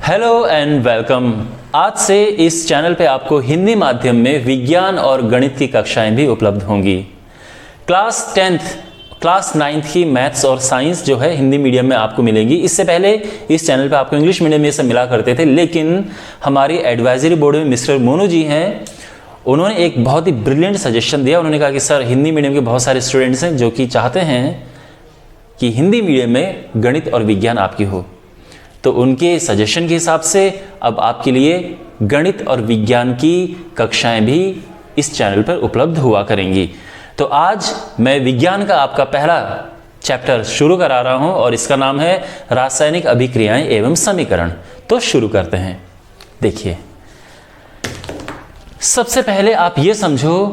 Hello and welcome. आज से इस चैनल पे आपको हिंदी माध्यम में विज्ञान और गणित की कक्षाएं भी उपलब्ध होंगी। क्लास 10th क्लास 9th की मैथ्स और साइंस जो है हिंदी मीडियम में आपको मिलेंगी। इससे पहले इस चैनल पे आपको इंग्लिश मीडियम में सब मिला करते थे, लेकिन हमारी एडवाइजरी बोर्ड में मिस्टर मोनू जी हैं, उन्होंने एक बहुत ही ब्रिलियंट सजेशन दिया। उन्होंने कहा कि सर, हिंदी मीडियम के बहुत सारे स्टूडेंट्स हैं जो कि चाहते हैं कि हिंदी मीडियम में गणित और विज्ञान आपकी हो, तो उनके सजेशन के हिसाब से अब आपके लिए गणित और विज्ञान की कक्षाएं भी इस चैनल पर उपलब्ध हुआ करेंगी। तो आज मैं विज्ञान का आपका पहला चैप्टर शुरू करा रहा हूं और इसका नाम है रासायनिक अभिक्रियाएं एवं समीकरण। तो शुरू करते हैं। देखिए, सबसे पहले आप ये समझो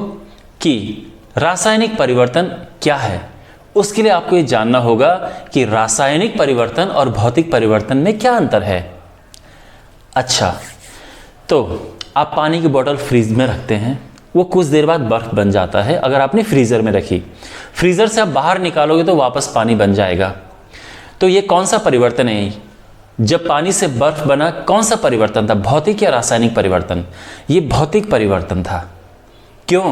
कि रासायनिक परिवर्तन क्या है। उसके लिए आपको ये जानना होगा कि रासायनिक परिवर्तन और भौतिक परिवर्तन में क्या अंतर है। अच्छा, तो आप पानी की बोतल फ्रीज में रखते हैं, वो कुछ देर बाद बर्फ बन जाता है। अगर आपने फ्रीजर में रखी, फ्रीजर से आप बाहर निकालोगे तो वापस पानी बन जाएगा। तो ये कौन सा परिवर्तन है? जब पानी से बर्फ बना, कौन सा परिवर्तन था, भौतिक या रासायनिक परिवर्तन? ये भौतिक परिवर्तन था। क्यों?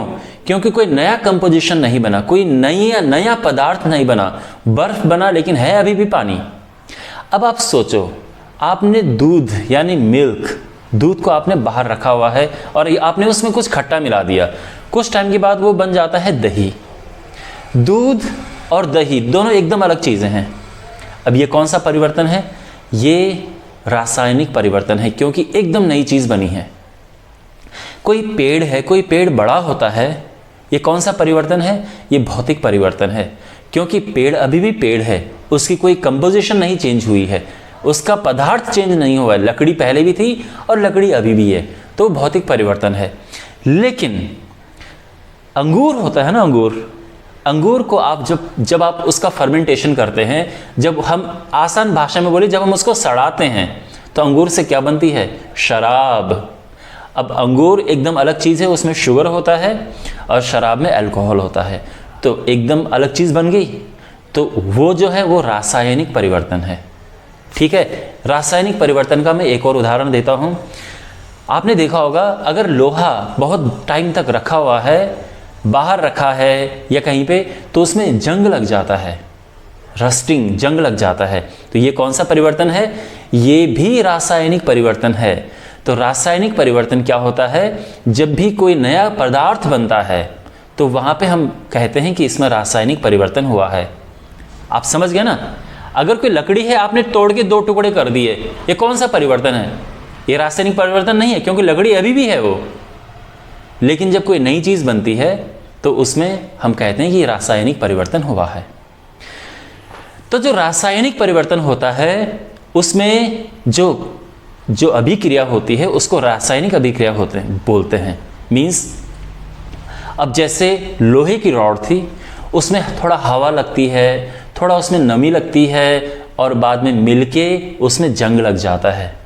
क्योंकि कोई नया कंपोजिशन नहीं बना, कोई नया पदार्थ नहीं बना, बर्फ बना लेकिन है अभी भी पानी। अब आप सोचो, आपने दूध यानी मिल्क, दूध को आपने बाहर रखा हुआ है और आपने उसमें कुछ खट्टा मिला दिया। कुछ टाइम के बाद वो बन जाता है दही। दूध और दही दोनों एकदम अलग चीज़ें हैं। अब ये कौन सा परिवर्तन है? ये रासायनिक परिवर्तन है, क्योंकि एकदम नई चीज़ बनी है। कोई पेड़ है, कोई पेड़ बड़ा होता है, ये कौन सा परिवर्तन है? ये भौतिक परिवर्तन है, क्योंकि पेड़ अभी भी पेड़ है, उसकी कोई कंपोजिशन नहीं चेंज हुई है, उसका पदार्थ चेंज नहीं हुआ है। लकड़ी पहले भी थी और लकड़ी अभी भी है, तो भौतिक परिवर्तन है। लेकिन अंगूर होता है ना, अंगूर को आप जब आप उसका फर्मेंटेशन करते हैं, जब हम आसान भाषा में बोले, जब हम उसको सड़ाते हैं, तो अंगूर से क्या बनती है? शराब। अब अंगूर एकदम अलग चीज़ है, उसमें शुगर होता है और शराब में अल्कोहल होता है, तो एकदम अलग चीज़ बन गई। तो वो जो है वो रासायनिक परिवर्तन है। ठीक है, रासायनिक परिवर्तन का मैं एक और उदाहरण देता हूँ। आपने देखा होगा, अगर लोहा बहुत टाइम तक रखा हुआ है, बाहर रखा है या कहीं पे, तो उसमें जंग लग जाता है, रस्टिंग, जंग लग जाता है। तो ये कौन सा परिवर्तन है? ये भी रासायनिक परिवर्तन है। तो रासायनिक परिवर्तन क्या होता है? जब भी कोई नया पदार्थ बनता है तो वहाँ पे हम कहते हैं कि इसमें रासायनिक परिवर्तन हुआ है। आप समझ गए ना? अगर कोई लकड़ी है, आपने तोड़ के दो टुकड़े कर दिए, ये कौन सा परिवर्तन है? ये रासायनिक परिवर्तन नहीं है, क्योंकि लकड़ी अभी भी है वो। लेकिन जब कोई नई चीज़ बनती है तो उसमें हम कहते हैं कि ये रासायनिक परिवर्तन हुआ है। तो जो रासायनिक परिवर्तन होता है, उसमें जो अभिक्रिया होती है उसको रासायनिक अभिक्रिया बोलते हैं। मीन्स, अब जैसे लोहे की रॉड थी, उसमें थोड़ा हवा लगती है, थोड़ा उसमें नमी लगती है और बाद में मिलके उसमें जंग लग जाता है।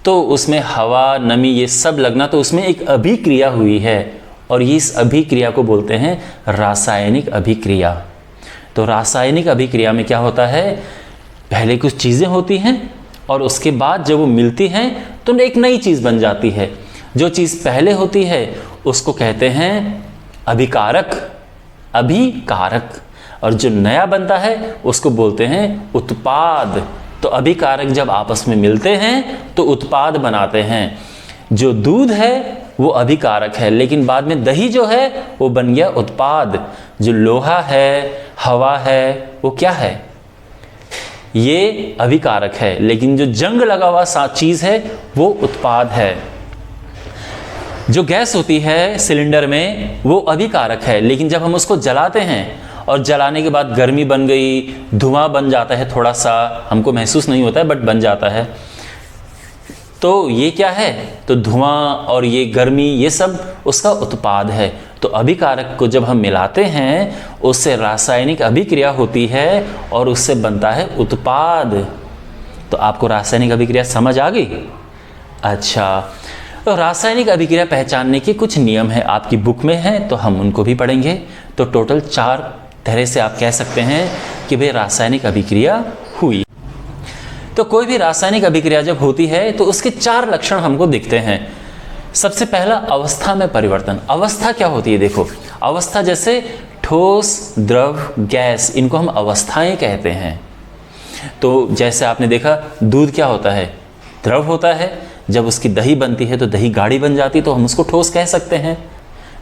तो उसमें हवा, नमी, ये सब लगना, तो उसमें एक अभिक्रिया हुई है और इस अभिक्रिया को बोलते हैं रासायनिक अभिक्रिया। तो रासायनिक अभिक्रिया में क्या होता है? पहले कुछ चीज़ें होती हैं और उसके बाद जब वो मिलती हैं तो एक नई चीज़ बन जाती है। जो चीज़ पहले होती है उसको कहते हैं अभिकारक, और जो नया बनता है उसको बोलते हैं उत्पाद। तो अभिकारक जब आपस में मिलते हैं तो उत्पाद बनाते हैं। जो दूध है वो अभिकारक है, लेकिन बाद में दही जो है वो बन गया उत्पाद। जो लोहा है, हवा है, वो क्या है? ये अभिकारक है, लेकिन जो जंग लगा हुआ चीज़ है वो उत्पाद है। जो गैस होती है सिलेंडर में वो अभिकारक है, लेकिन जब हम उसको जलाते हैं और जलाने के बाद गर्मी बन गई, धुआं बन जाता है, थोड़ा सा हमको महसूस नहीं होता है बट बन जाता है, तो ये क्या है? तो धुआं और ये गर्मी, ये सब उसका उत्पाद है। तो अभिकारक को जब हम मिलाते हैं, उससे रासायनिक अभिक्रिया होती है और उससे बनता है उत्पाद। तो आपको रासायनिक अभिक्रिया समझ आ गई? अच्छा, तो रासायनिक अभिक्रिया पहचानने के कुछ नियम हैं, आपकी बुक में हैं, तो हम उनको भी पढ़ेंगे। तो टोटल 4 तरह से आप कह सकते हैं कि भाई रासायनिक अभिक्रिया हुई। तो कोई भी रासायनिक अभिक्रिया जब होती है तो उसके 4 लक्षण हमको दिखते हैं। सबसे पहला अवस्था में परिवर्तन। अवस्था क्या होती है? देखो, अवस्था जैसे ठोस, द्रव, गैस, इनको हम अवस्थाएं कहते हैं। तो जैसे आपने देखा दूध क्या होता है? द्रव होता है। जब उसकी दही बनती है तो दही गाढ़ी बन जाती है, तो हम उसको ठोस कह सकते हैं।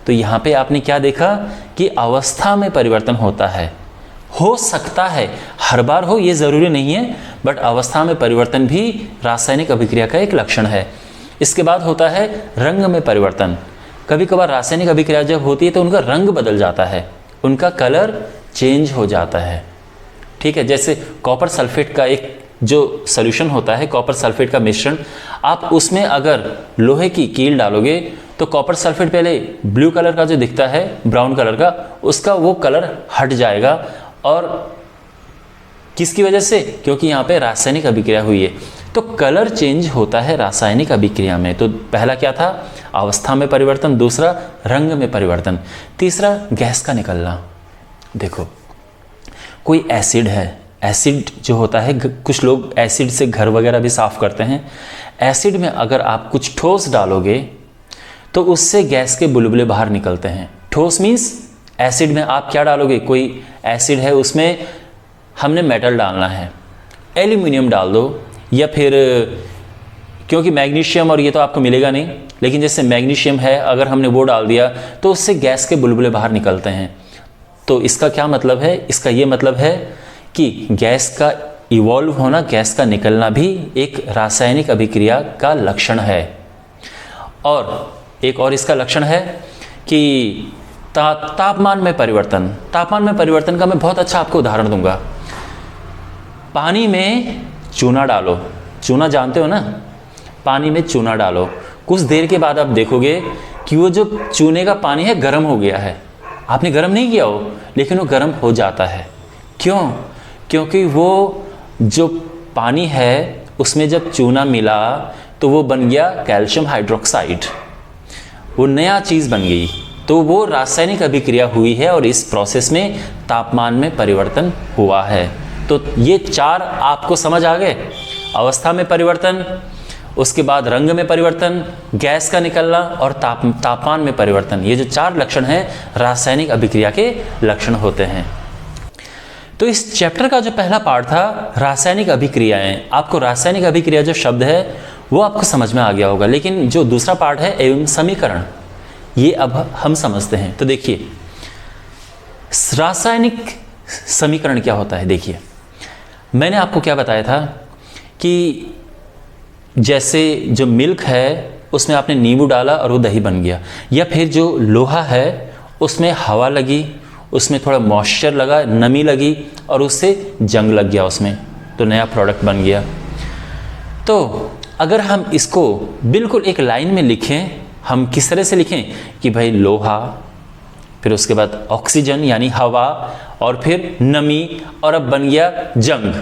तो यहाँ पे आपने क्या देखा कि अवस्था में परिवर्तन होता है। हो सकता है हर बार हो, ये ज़रूरी नहीं है, बट अवस्था में परिवर्तन भी रासायनिक अभिक्रिया का एक लक्षण है। इसके बाद होता है रंग में परिवर्तन। कभी कभार रासायनिक अभिक्रिया जब होती है तो उनका रंग बदल जाता है, उनका कलर चेंज हो जाता है। ठीक है, जैसे कॉपर सल्फेट का एक जो सॉल्यूशन होता है, कॉपर सल्फेट का मिश्रण, आप उसमें अगर लोहे की कील डालोगे तो कॉपर सल्फेट पहले ब्लू कलर का जो दिखता है, ब्राउन कलर का, उसका वो कलर हट जाएगा। और किसकी वजह से? क्योंकि यहाँ पे रासायनिक अभिक्रिया हुई है। तो कलर चेंज होता है रासायनिक अभिक्रिया में। तो पहला क्या था? अवस्था में परिवर्तन। दूसरा रंग में परिवर्तन। तीसरा गैस का निकलना। देखो, कोई एसिड है, एसिड जो होता है, कुछ लोग एसिड से घर वगैरह भी साफ करते हैं। एसिड में अगर आप कुछ ठोस डालोगे तो उससे गैस के बुलबुले बाहर निकलते हैं। ठोस मीन्स एसिड में आप क्या डालोगे? कोई एसिड है, उसमें हमने मेटल डालना है, एल्यूमिनियम डाल दो, या फिर क्योंकि मैग्नीशियम और ये तो आपको मिलेगा नहीं, लेकिन जैसे मैग्नीशियम है, अगर हमने वो डाल दिया तो उससे गैस के बुलबुले बाहर निकलते हैं। तो इसका क्या मतलब है? इसका ये मतलब है कि गैस का इवॉल्व होना, गैस का निकलना भी एक रासायनिक अभिक्रिया का लक्षण है। और एक और इसका लक्षण है कि तापमान में परिवर्तन। तापमान में परिवर्तन का मैं बहुत अच्छा आपको उदाहरण दूंगा। पानी में चूना डालो, चूना जानते हो ना? पानी में चूना डालो, कुछ देर के बाद आप देखोगे कि वो जो चूने का पानी है गर्म हो गया है। आपने गर्म नहीं किया हो, लेकिन वो गर्म हो जाता है। क्यों? क्योंकि वो जो पानी है उसमें जब चूना मिला तो वो बन गया कैल्शियम हाइड्रोक्साइड, वो नया चीज़ बन गई। तो वो रासायनिक अभिक्रिया हुई है और इस प्रोसेस में तापमान में परिवर्तन हुआ है। तो ये 4 आपको समझ आ गए? अवस्था में परिवर्तन, उसके बाद रंग में परिवर्तन, गैस का निकलना और तापमान में परिवर्तन। ये जो 4 लक्षण हैं रासायनिक अभिक्रिया के लक्षण होते हैं। तो इस चैप्टर का जो पहला पार्ट था रासायनिक अभिक्रियाएं, आपको रासायनिक अभिक्रिया जो शब्द है वो आपको समझ में आ गया होगा। लेकिन जो दूसरा पार्ट है एवं समीकरण, ये अब हम समझते हैं। तो देखिए, रासायनिक समीकरण क्या होता है? देखिए, मैंने आपको क्या बताया था कि जैसे जो मिल्क है उसमें आपने नींबू डाला और वो दही बन गया, या फिर जो लोहा है उसमें हवा लगी, उसमें थोड़ा मॉइस्चर लगा, नमी लगी और उससे जंग लग गया उसमें, तो नया प्रोडक्ट बन गया। तो अगर हम इसको बिल्कुल एक लाइन में लिखें, हम किस तरह से लिखें कि भाई लोहा, फिर उसके बाद ऑक्सीजन यानी हवा, और फिर नमी, और अब बन गया जंग।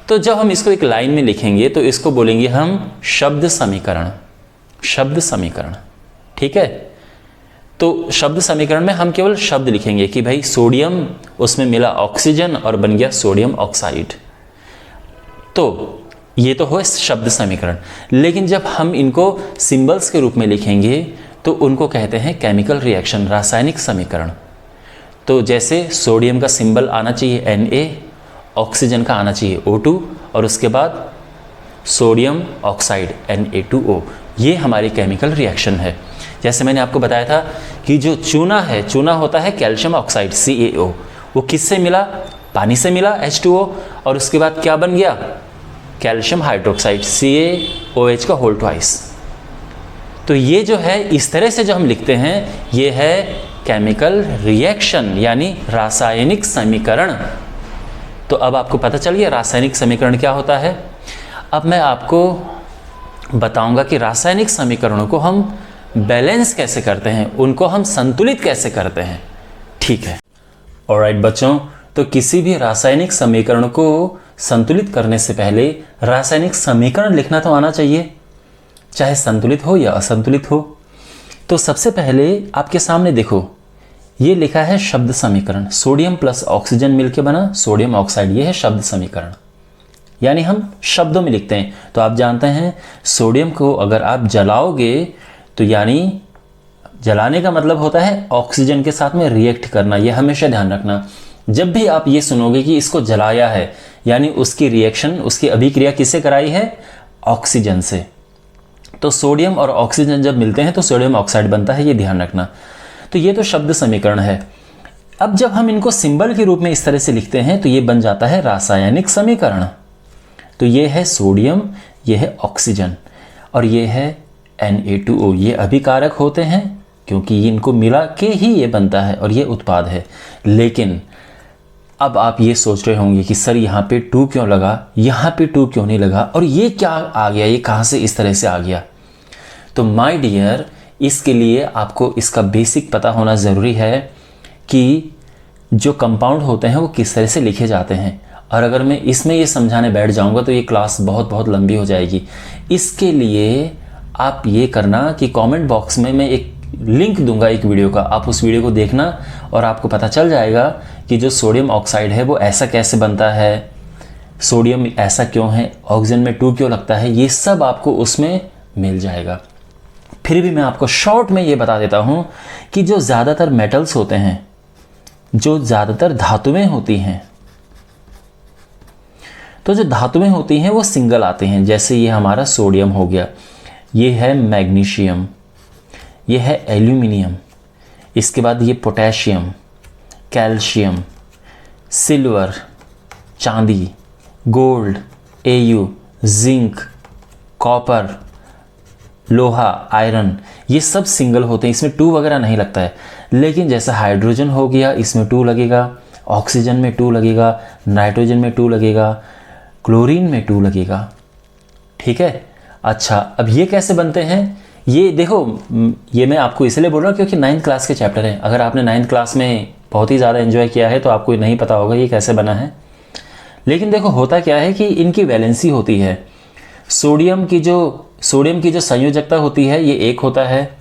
तो जब हम इसको एक लाइन में लिखेंगे तो इसको बोलेंगे हम शब्द समीकरण। शब्द समीकरण, ठीक है? तो शब्द समीकरण में हम केवल शब्द लिखेंगे कि भाई सोडियम, उसमें मिला ऑक्सीजन और बन गया सोडियम ऑक्साइड। तो ये तो हो शब्द समीकरण। लेकिन जब हम इनको सिंबल्स के रूप में लिखेंगे तो उनको कहते हैं केमिकल रिएक्शन, रासायनिक समीकरण। तो जैसे सोडियम का सिंबल आना चाहिए Na, ऑक्सीजन का आना चाहिए O2, और उसके बाद सोडियम ऑक्साइड Na2O। ये हमारी केमिकल रिएक्शन है। जैसे मैंने आपको बताया था कि जो चूना है, चूना होता है कैल्शियम ऑक्साइड CaO, वो किससे मिला? पानी से मिला H2O, और उसके बाद क्या बन गया? कैल्शियम हाइड्रोक्साइड CaOH का होल ट्वाइस। तो ये जो है इस तरह से जो हम लिखते हैं, ये है केमिकल रिएक्शन यानी रासायनिक समीकरण। तो अब आपको पता चल गया रासायनिक समीकरण क्या होता है। अब मैं आपको बताऊंगा कि रासायनिक समीकरणों को हम बैलेंस कैसे करते हैं, उनको हम संतुलित कैसे करते हैं। ठीक है, ऑलराइट बच्चों, तो किसी भी रासायनिक समीकरण को संतुलित करने से पहले रासायनिक समीकरण लिखना तो आना चाहिए, चाहे संतुलित हो या असंतुलित हो। तो सबसे पहले आपके सामने देखो, ये लिखा है शब्द समीकरण। सोडियम प्लस ऑक्सीजन मिलके बना सोडियम ऑक्साइड, ये है शब्द समीकरण। यानी हम शब्दों में लिखते हैं। तो आप जानते हैं सोडियम को अगर आप जलाओगे तो यानी जलाने का मतलब होता है ऑक्सीजन के साथ में रिएक्ट करना। यह हमेशा ध्यान रखना। जब भी आप ये सुनोगे कि इसको जलाया है, यानी उसकी रिएक्शन, उसकी अभिक्रिया किससे कराई है? ऑक्सीजन से। तो सोडियम और ऑक्सीजन जब मिलते हैं तो सोडियम ऑक्साइड बनता है, ये ध्यान रखना। तो ये तो शब्द समीकरण है। अब जब हम इनको सिंबल के रूप में इस तरह से लिखते हैं तो ये बन जाता है रासायनिक समीकरण। तो ये है सोडियम, ये है ऑक्सीजन और ये है Na2O। ये अभिकारक होते हैं क्योंकि इनको मिला के ही ये बनता है और ये उत्पाद है। लेकिन अब आप ये सोच रहे होंगे कि सर यहाँ पे 2 क्यों लगा, यहाँ पे 2 क्यों नहीं लगा, और ये क्या आ गया, ये कहाँ से इस तरह से आ गया? तो माय डियर, इसके लिए आपको इसका बेसिक पता होना ज़रूरी है कि जो कंपाउंड होते हैं वो किस तरह से लिखे जाते हैं। और अगर मैं इसमें ये समझाने बैठ जाऊंगा तो ये क्लास बहुत बहुत लंबी हो जाएगी। इसके लिए आप ये करना कि कमेंट बॉक्स में मैं एक लिंक दूंगा एक वीडियो का, आप उस वीडियो को देखना और आपको पता चल जाएगा कि जो सोडियम ऑक्साइड है वो ऐसा कैसे बनता है, सोडियम ऐसा क्यों है, ऑक्सीजन में 2 क्यों लगता है, ये सब आपको उसमें मिल जाएगा। फिर भी मैं आपको शॉर्ट में ये बता देता हूँ कि जो ज़्यादातर मेटल्स होते हैं, जो ज़्यादातर धातुएं होती हैं, तो जो धातुएं होती हैं वो सिंगल आते हैं। जैसे ये हमारा सोडियम हो गया, ये है मैग्नीशियम, ये है एल्यूमिनियम, इसके बाद ये पोटेशियम, कैल्शियम, सिल्वर, चांदी, गोल्ड, Au, जिंक, कॉपर, लोहा, आयरन, ये सब सिंगल होते हैं, इसमें 2 वगैरह नहीं लगता है। लेकिन जैसे हाइड्रोजन हो गया, इसमें 2 लगेगा, ऑक्सीजन में 2 लगेगा, नाइट्रोजन में 2 लगेगा, क्लोरीन में 2 लगेगा। ठीक है। अच्छा, अब ये कैसे बनते हैं? ये देखो, ये मैं आपको इसलिए बोल रहा हूँ क्योंकि 9th क्लास के चैप्टर हैं। अगर आपने 9th क्लास में बहुत ही ज़्यादा एंजॉय किया है तो आपको नहीं पता होगा ये कैसे बना है। लेकिन देखो होता क्या है कि इनकी वैलेंसी होती है। सोडियम की जो संयोजकता होती है ये 1 होता है,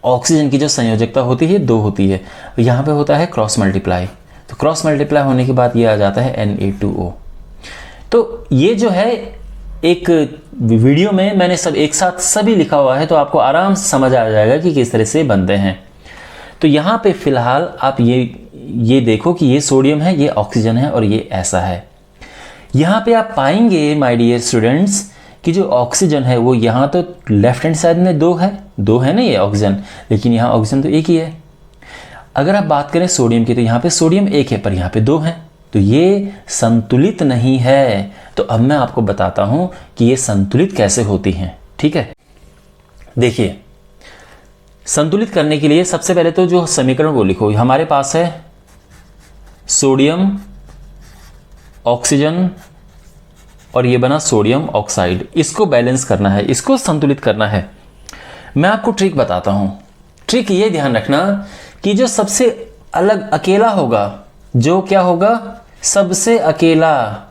ऑक्सीजन की जो संयोजकता होती है 2 होती है। यहाँ पे होता है क्रॉस मल्टीप्लाई। तो क्रॉस मल्टीप्लाई होने के बाद ये आ जाता है Na2O। तो ये जो है एक वीडियो में मैंने सब एक साथ सभी लिखा हुआ है, तो आपको आराम से समझ आ जाएगा कि किस तरह से बनते हैं। तो यहाँ पे फिलहाल आप ये देखो कि ये सोडियम है, ये ऑक्सीजन है और ये ऐसा है। यहाँ पे आप पाएंगे माय डियर स्टूडेंट्स कि जो ऑक्सीजन है वो यहाँ तो लेफ्ट हैंड साइड में 2 है ना ये ऑक्सीजन, लेकिन यहाँ ऑक्सीजन तो 1 ही है। अगर आप बात करें सोडियम की तो यहाँ पे सोडियम 1 है पर यहाँ पे 2 है, तो ये संतुलित नहीं है। तो अब मैं आपको बताता हूं कि ये संतुलित कैसे होती हैं। ठीक है, देखिए संतुलित करने के लिए सबसे पहले तो जो समीकरण वो लिखो। हमारे पास है सोडियम, ऑक्सीजन और ये बना सोडियम ऑक्साइड। इसको बैलेंस करना है, इसको संतुलित करना है। मैं आपको ट्रिक बताता हूं। ट्रिक ये ध्यान रखना कि जो सबसे अलग अकेला होगा, जो क्या होगा, सबसे अकेला,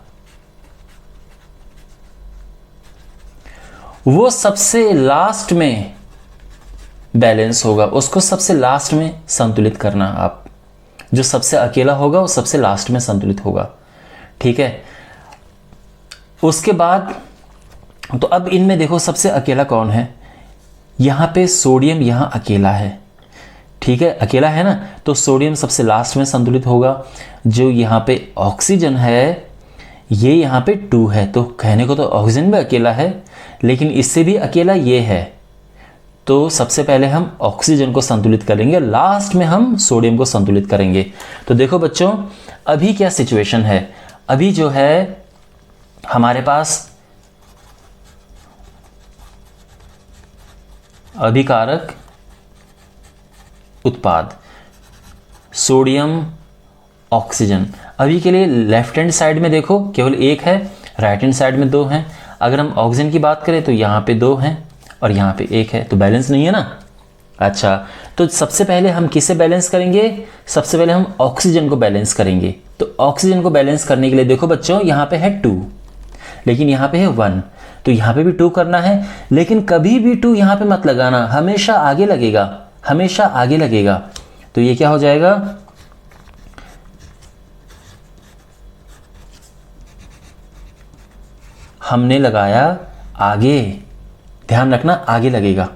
वो सबसे लास्ट में बैलेंस होगा, उसको सबसे लास्ट में संतुलित करना। आप जो सबसे अकेला होगा वो सबसे लास्ट में संतुलित होगा। ठीक है, उसके बाद तो अब इनमें देखो सबसे अकेला कौन है, यहां पे सोडियम यहां अकेला है। ठीक है, अकेला है ना, तो सोडियम सबसे लास्ट में संतुलित होगा। जो यहाँ पे ऑक्सीजन है ये यहाँ पे 2 है, तो कहने को तो ऑक्सीजन भी अकेला है, लेकिन इससे भी अकेला ये है। तो सबसे पहले हम ऑक्सीजन को संतुलित करेंगे, लास्ट में हम सोडियम को संतुलित करेंगे। तो देखो बच्चों, अभी क्या सिचुएशन है, अभी जो है हमारे पास अभिकारक उत्पाद सोडियम, ऑक्सीजन। अभी के लिए लेफ्ट हैंड साइड में देखो केवल 1 है, राइट हैंड साइड में 2 हैं। अगर हम ऑक्सीजन की बात करें तो यहाँ पे 2 हैं और यहाँ पे 1 है, तो बैलेंस नहीं है ना। अच्छा, तो सबसे पहले हम किसे बैलेंस करेंगे, सबसे पहले हम ऑक्सीजन को बैलेंस करेंगे। तो ऑक्सीजन को बैलेंस करने के लिए देखो बच्चों, यहाँ पे है 2 लेकिन यहाँ पे है 1, तो यहाँ पे भी 2 करना है। लेकिन कभी भी 2 यहाँ पे मत लगाना, हमेशा आगे लगेगा, हमेशा आगे लगेगा। तो ये क्या हो जाएगा, हमने लगाया आगे, ध्यान रखना आगे लगेगा।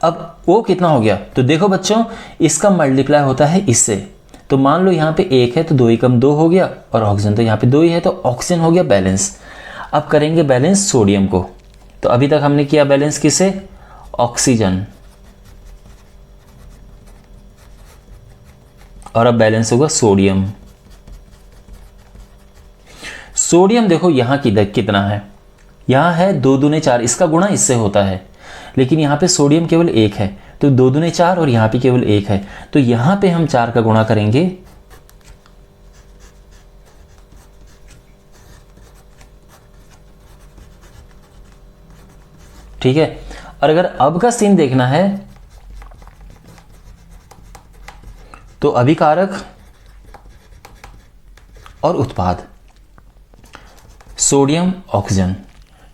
अब O कितना हो गया, तो देखो बच्चों इसका मल्टीप्लाई होता है इससे, तो मान लो यहाँ पे 1 है तो 2 एकम 2 हो गया, और ऑक्सीजन तो यहाँ पे 2 ही है, तो ऑक्सीजन हो गया बैलेंस। अब करेंगे बैलेंस सोडियम को, तो अभी तक हमने किया बैलेंस किसे, ऑक्सीजन, और अब बैलेंस होगा सोडियम। सोडियम देखो यहाँ कितना है, यहाँ है 2 दूने 4, इसका गुणा इससे होता है, लेकिन यहाँ पे सोडियम केवल 1 है, तो 2 दूने 4 और यहाँ पे केवल 1 है, तो यहाँ पे हम 4 का गुणा करेंगे, ठीक है। और अगर अब का सीन देखना है तो अभिकारक और उत्पाद, सोडियम ऑक्सीजन,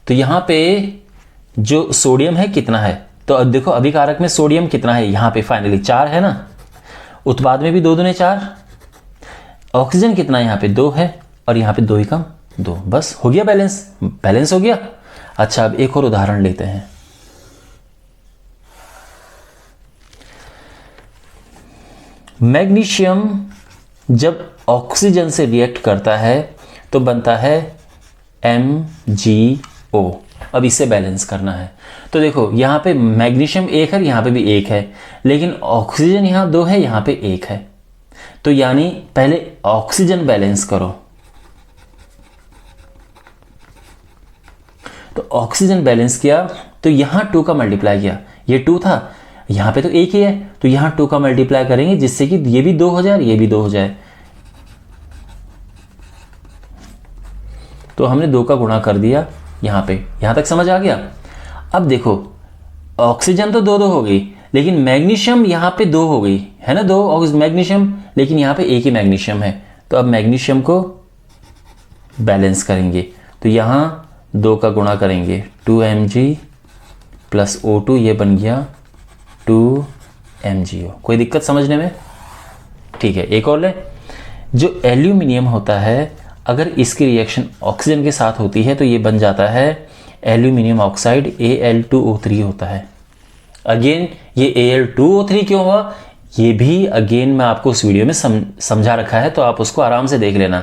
तो यहां पे जो सोडियम है कितना है, तो अब देखो अभिकारक में सोडियम कितना है, यहां पे फाइनली 4 है ना, उत्पाद में भी 2 दूने 4, ऑक्सीजन कितना है, यहां पे 2 है, और यहां पे 2 एकम 2, बस हो गया बैलेंस, बैलेंस हो गया। अच्छा अब एक और उदाहरण लेते हैं। मैग्नीशियम जब ऑक्सीजन से रिएक्ट करता है तो बनता है MgO। अब इसे बैलेंस करना है, तो देखो यहाँ पे मैग्नीशियम 1 है, यहाँ पे भी 1 है, लेकिन ऑक्सीजन यहाँ 2 है, यहाँ पे 1 है, तो यानी पहले ऑक्सीजन बैलेंस करो, तो ऑक्सीजन बैलेंस किया तो यहाँ 2 का मल्टीप्लाई किया, ये 2 था, यहाँ पे तो 1 ही है, तो यहाँ 2 का मल्टीप्लाई करेंगे जिससे कि ये भी 2 हो जाए, ये भी 2 हो जाए, तो हमने 2 का गुणा कर दिया यहाँ पे, यहाँ तक समझ आ गया। अब देखो ऑक्सीजन तो 2 हो गई, लेकिन मैग्नीशियम यहाँ पे 2 हो गई है ना, 2 मैग्नीशियम, लेकिन यहाँ पे 1 ही मैग्नीशियम है, तो अब मैग्नीशियम को बैलेंस करेंगे, तो यहाँ 2 का गुणा करेंगे, 2Mg प्लस O2, ये बन गया 2MgO। कोई दिक्कत समझने में, ठीक है। एक और ले, जो एल्यूमिनियम होता है अगर इसकी रिएक्शन ऑक्सीजन के साथ होती है तो ये बन जाता है एल्यूमिनियम ऑक्साइड, Al2O3 होता है। अगेन ये Al2O3 क्यों हुआ, ये भी अगेन मैं आपको उस वीडियो में समझा रखा है, तो आप उसको आराम से देख लेना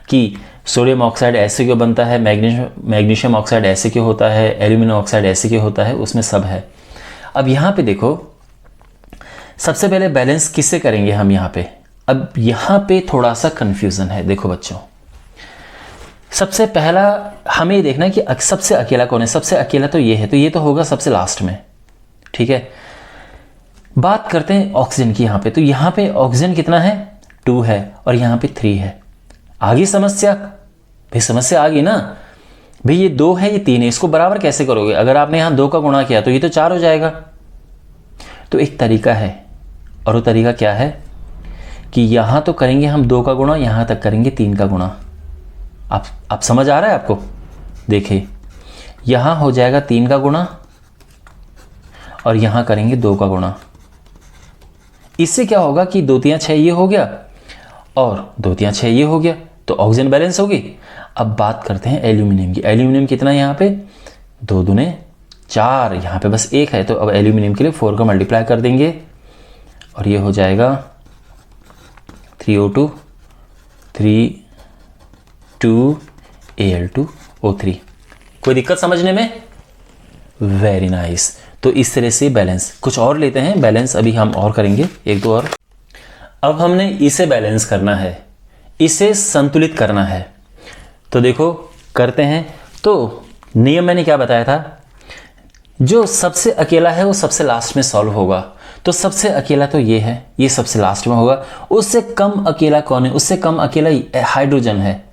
कि सोडियम ऑक्साइड ऐसे क्यों बनता है, मैग्नीशियम ऑक्साइड ऐसे क्यों होता है, एल्यूमिनियम ऑक्साइड ऐसे क्यों होता है, उसमें सब है। अब यहाँ पे देखो सबसे पहले बैलेंस किससे करेंगे हम यहाँ पे, अब यहाँ पे थोड़ा सा कंफ्यूजन है। देखो बच्चों सबसे पहला हमें ये देखना है कि सबसे अकेला कौन है, सबसे अकेला तो ये है, तो ये तो होगा सबसे लास्ट में, ठीक है। बात करते हैं ऑक्सीजन की यहाँ पे, तो यहाँ पे ऑक्सीजन कितना है, 2 है, और यहाँ पे 3 है। आगे समस्या, भाई समस्या आ गई ना, भाई ये 2 है ये 3 है, इसको बराबर कैसे करोगे, अगर आपने यहाँ 2 का गुणा किया तो ये तो 4 हो जाएगा। तो एक तरीका है, और वो तरीका क्या है कि यहाँ तो करेंगे हम 2 का गुणा, यहाँ तक करेंगे 3 का गुणा। आप समझ आ रहा है आपको, देखिए यहाँ हो जाएगा 3 का गुणा, और यहाँ करेंगे 2 का गुणा। इससे क्या होगा कि 2 3 6 ये हो गया, और 2 3 6 ये हो गया, तो ऑक्सीजन बैलेंस होगी। अब बात करते हैं एल्यूमिनियम की। एल्यूमिनियम कितना है यहाँ पे, 2 दूने 4, यहाँ पे बस 1 है, तो अब एल्यूमिनियम के लिए 4 का मल्टीप्लाई कर देंगे, और ये हो जाएगा 3O2 2Al2O3। कोई दिक्कत समझने में, वेरी नाइस। तो इस तरह से बैलेंस, कुछ और लेते हैं बैलेंस, अभी हम और करेंगे 1 2 और। अब हमने इसे बैलेंस करना है, इसे संतुलित करना है, तो देखो करते हैं। तो नियम मैंने क्या बताया था, जो सबसे अकेला है वो सबसे लास्ट में सॉल्व होगा, तो सबसे अकेला तो ये है, ये सबसे लास्ट में होगा। उससे कम अकेला कौन है, उससे कम अकेला हाइड्रोजन है,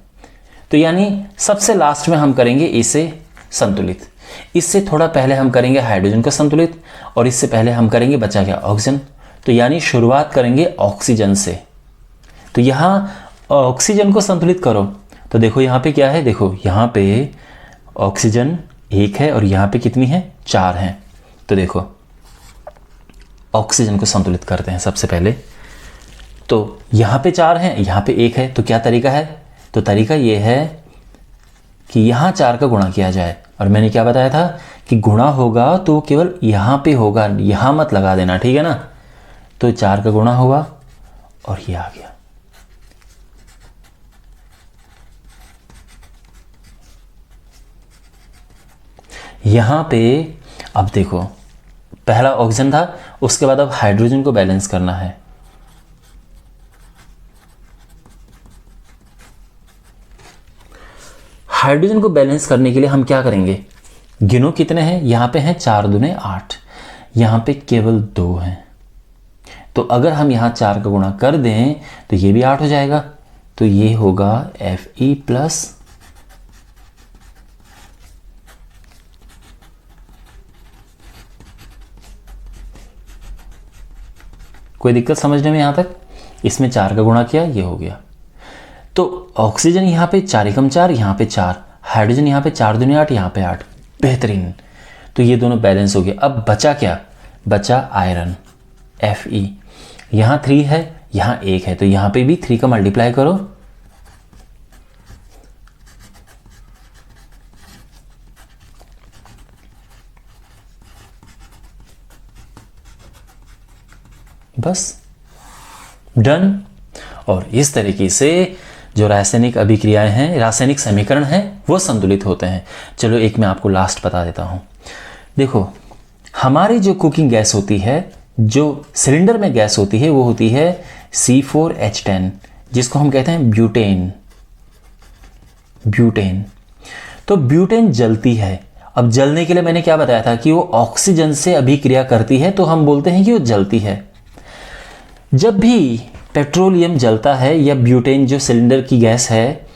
तो यानी सबसे लास्ट में हम करेंगे इसे संतुलित। इससे थोड़ा पहले हम करेंगे हाइड्रोजन को संतुलित, और इससे पहले हम करेंगे बचा क्या, ऑक्सीजन। तो यानी शुरुआत करेंगे ऑक्सीजन से, तो यहाँ ऑक्सीजन को संतुलित करो। तो देखो यहाँ पे क्या है, देखो यहाँ पे ऑक्सीजन 1 है, और यहाँ पे कितनी है, 4 हैं। तो देखो ऑक्सीजन को संतुलित करते हैं सबसे पहले। तो यहाँ पे 4 हैं, यहाँ पे 1 है, तो क्या तरीका है, तो तरीका ये है कि यहाँ 4 का गुणा किया जाए, और मैंने क्या बताया था कि गुणा होगा तो केवल यहाँ पे होगा, यहाँ मत लगा देना, ठीक है ना। तो 4 का गुणा हुआ और ये आ गया। यहां पे अब देखो, पहला ऑक्सीजन था, उसके बाद अब हाइड्रोजन को बैलेंस करना है। हाइड्रोजन को बैलेंस करने के लिए हम क्या करेंगे, गिनो कितने हैं, यहां पे हैं 4 दूने 8, यहां पे केवल 2 हैं। तो अगर हम यहां 4 का गुणा कर दें तो ये भी 8 हो जाएगा, तो ये होगा Fe प्लस कोई दिक्कत समझने में यहां तक। इसमें 4 का गुणा किया, ये हो गया। तो ऑक्सीजन यहां पे 4 एकम 4, यहां पे 4, हाइड्रोजन यहां पे 4 दूनी 8, यहां पे 8, बेहतरीन। तो ये दोनों बैलेंस हो गए। अब बचा क्या, बचा आयरन Fe। यहां 3 है, यहां 1 है, तो यहां पे भी 3 का मल्टीप्लाई करो, बस डन। और इस तरीके से जो रासायनिक अभिक्रियाएं हैं, रासायनिक समीकरण हैं, वो संतुलित होते हैं। चलो एक मैं आपको लास्ट बता देता हूं। देखो, हमारी जो कुकिंग गैस होती है, जो सिलेंडर में गैस होती है, वो होती है C4H10, जिसको हम कहते हैं ब्यूटेन। ब्यूटेन, तो ब्यूटेन जलती है। अब जलने के लिए मैंने क्या बताया था कि वो ऑक्सीजन से अभिक्रिया करती है, तो हम बोलते हैं कि वो जलती है। जब भी पेट्रोलियम जलता है या ब्यूटेन जो सिलेंडर की गैस है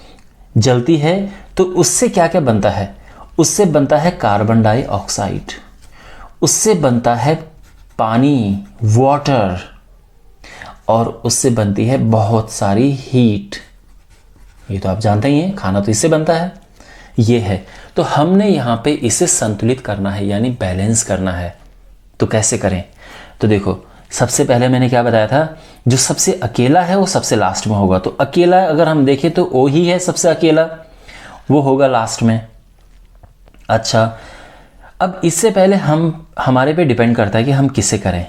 जलती है, तो उससे क्या क्या बनता है, उससे बनता है कार्बन डाइऑक्साइड, उससे बनता है पानी, वाटर, और उससे बनती है बहुत सारी हीट। ये तो आप जानते ही हैं, खाना तो इससे बनता है। ये है, तो हमने यहां पे इसे संतुलित करना है, यानी बैलेंस करना है। तो कैसे करें, तो देखो, सबसे पहले मैंने क्या बताया था, जो सबसे अकेला है वो सबसे लास्ट में होगा। तो अकेला अगर हम देखें तो ओ ही है सबसे अकेला, वो होगा लास्ट में। अच्छा, अब इससे पहले हमारे पे डिपेंड करता है कि हम किसे करें।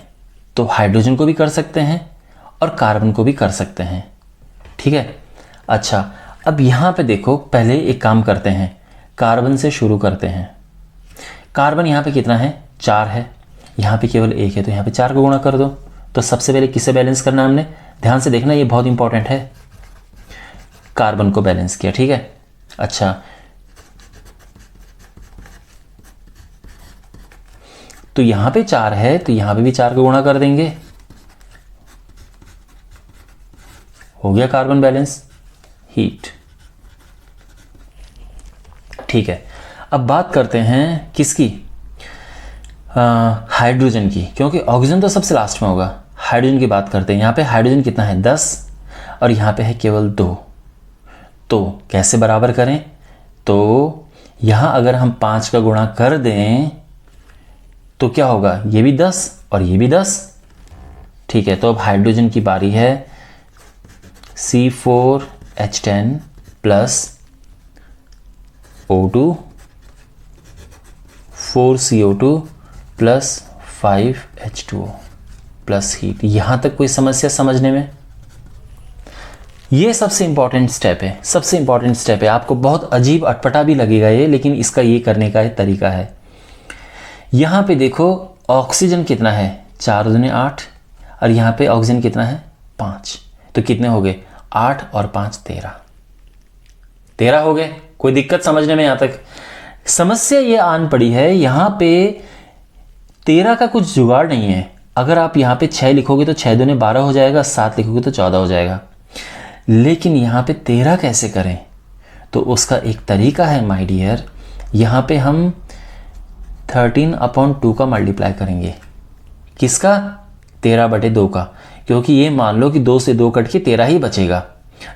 तो हाइड्रोजन को भी कर सकते हैं और कार्बन को भी कर सकते हैं, ठीक है। अच्छा, अब यहां पे देखो, पहले एक काम करते हैं, कार्बन से शुरू करते हैं। कार्बन यहां पे कितना है, 4 है, यहां पे केवल 1 है, तो यहां पे 4 को गुणा कर दो। तो सबसे पहले किसे बैलेंस करना है हमने, ध्यान से देखना, ये बहुत इंपॉर्टेंट है। कार्बन को बैलेंस किया, ठीक है। अच्छा, तो यहां पे 4 है, तो यहां पे भी 4 को गुणा कर देंगे, हो गया कार्बन बैलेंस, हीट, ठीक है। अब बात करते हैं किसकी, हाइड्रोजन की, क्योंकि ऑक्सीजन तो सबसे लास्ट में होगा। हाइड्रोजन की बात करते हैं। यहां पे हाइड्रोजन कितना है, 10, और यहां पे है केवल 2। तो कैसे बराबर करें, तो यहां अगर हम 5 का गुणा कर दें तो क्या होगा, ये भी 10 और ये भी 10, ठीक है। तो अब हाइड्रोजन की बारी है, C4H10 plus O2 4CO2 plus 5H2O plus heat. यहां तक कोई समस्या समझने में, ये सबसे इंपॉर्टेंट स्टेप है, सबसे इंपॉर्टेंट स्टेप है। आपको बहुत अजीब अटपटा भी लगेगा ये, लेकिन इसका ये करने का एक तरीका है। यहां पे देखो, ऑक्सीजन कितना है, 4 दूने 8, और यहां पे ऑक्सीजन कितना है, 5। तो कितने हो गए, 8 और 5 13 हो गए। कोई दिक्कत समझने में, यहां तक समस्या ये आन पड़ी है, यहां पे 13 का कुछ जुगाड़ नहीं है। अगर आप यहां पे 6 लिखोगे तो 6 दूने 12 हो जाएगा, 7 लिखोगे तो 14 हो जाएगा, लेकिन यहां पे 13 कैसे करें, तो उसका एक तरीका है माय डियर। यहां पे हम 13/2 का मल्टीप्लाई करेंगे, किसका, 13/2 का, क्योंकि ये मान लो कि 2 से 2 कट के 13 ही बचेगा।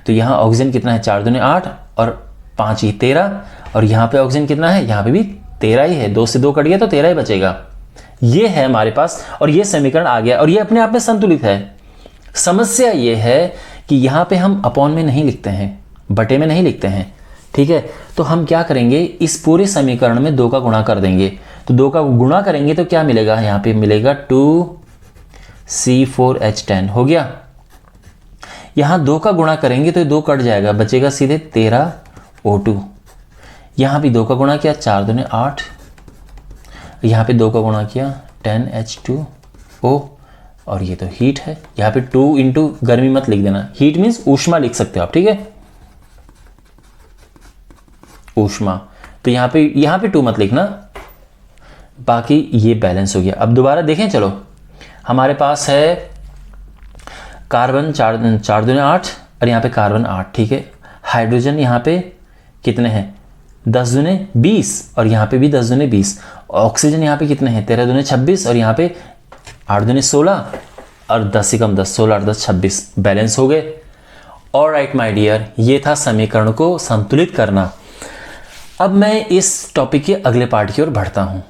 तो यहां ऑक्सीजन कितना है, 4 दूने 8 और 5 ही 13, और यहां पे ऑक्सीजन कितना है, यहां पे भी 13 ही है, 2 से 2 कट गया तो 13 ही बचेगा। ये है हमारे पास, और ये समीकरण आ गया, और ये अपने आप में संतुलित है। समस्या ये है कि यहां पे हम अपॉन में नहीं लिखते हैं, बटे में नहीं लिखते हैं, ठीक है, तो हम क्या करेंगे, इस पूरे समीकरण में 2 का गुणा कर देंगे। तो 2 का गुणा करेंगे तो क्या मिलेगा, यहाँ पे मिलेगा 2C4H10 हो गया। यहाँ 2 का गुणा करेंगे तो 2 कट जाएगा, बचेगा सीधे 13O2। यहाँ भी 2 का गुणा किया 4 दूने 8, यहाँ पे 2 का गुणा किया 10H2O, और ये तो हीट है। यहाँ पे 2 इंटू गर्मी मत लिख देना, हीट मीन्स ऊष्मा लिख सकते हो आप, ठीक है, ऊष्मा। तो यहाँ पे 2 मत लिखना, बाकी ये बैलेंस हो गया। अब दोबारा देखें, चलो हमारे पास है कार्बन 4 दूने 8 और यहाँ पे कार्बन 8, ठीक है। हाइड्रोजन यहाँ पे कितने हैं, 10 दूने 20 और यहाँ पे भी 10 दूने 20। ऑक्सीजन यहाँ पे कितने हैं, 13 दूने 26 और यहाँ पे 8 दूने 16 और 10 से कम 10, 16 और 10 26, बैलेंस हो गए। ऑलराइट माय डियर, ये था समीकरण को संतुलित करना। अब मैं इस टॉपिक के अगले पार्ट की ओर बढ़ता हूं।